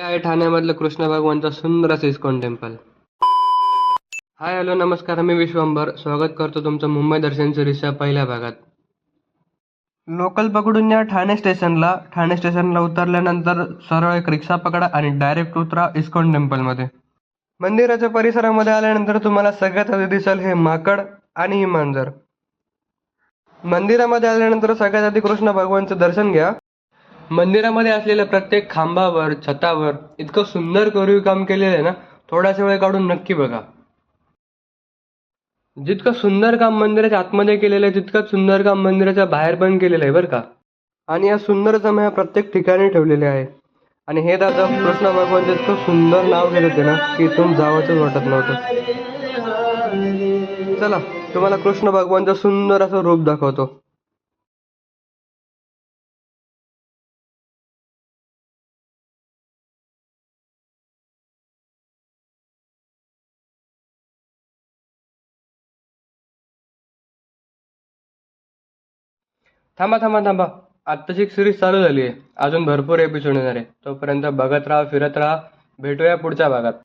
हे आहे ठाण्यामधलं कृष्ण भगवानचं सुंदर असं इस्कॉन टेम्पल. हाय हॅलो नमस्कार, मी विश्वंभर स्वागत करतो तुमचं मुंबई दर्शन सिरीजच्या पहिल्या भागात. लोकल पकडून या ठाणे स्टेशनला उतरल्यानंतर सरळ एक रिक्षा पकडा आणि डायरेक्ट उतरा इस्कॉन टेम्पलमध्ये. मंदिराच्या परिसरामध्ये आल्यानंतर तुम्हाला सगळ्यात आधी दिसेल हे माकड आणि ही मांजर. मंदिरामध्ये आल्यानंतर सगळ्यात आधी कृष्ण भगवानचं दर्शन घ्या. मंदिरामध्ये असलेल्या प्रत्येक खांबावर, छतावर इतकं सुंदर कोरीव काम केलेलं आहे ना, थोडासा वेळ काढून नक्की बघा. जितकं सुंदर काम मंदिराच्या आतमध्ये केलेलं आहे, तितकंच सुंदर काम मंदिराच्या बाहेर पण केलेलं आहे बरं का. आणि या सुंदर जम्या प्रत्येक ठिकाणी ठेवलेले आहे. आणि हे दादा कृष्ण भगवानचं इतकं सुंदर नाव घेत होते ना, की इथून जावंच वाटत नव्हतं. चला तुम्हाला कृष्ण भगवानचं सुंदर असं रूप दाखवतो. थांबा थांबा थांबा, आत्ताची एक सिरीज चालू झाली आहे, अजून भरपूर एपिसोड येणार आहे. तोपर्यंत बघत राहा, फिरत राहा. भेटूया पुढच्या भागात.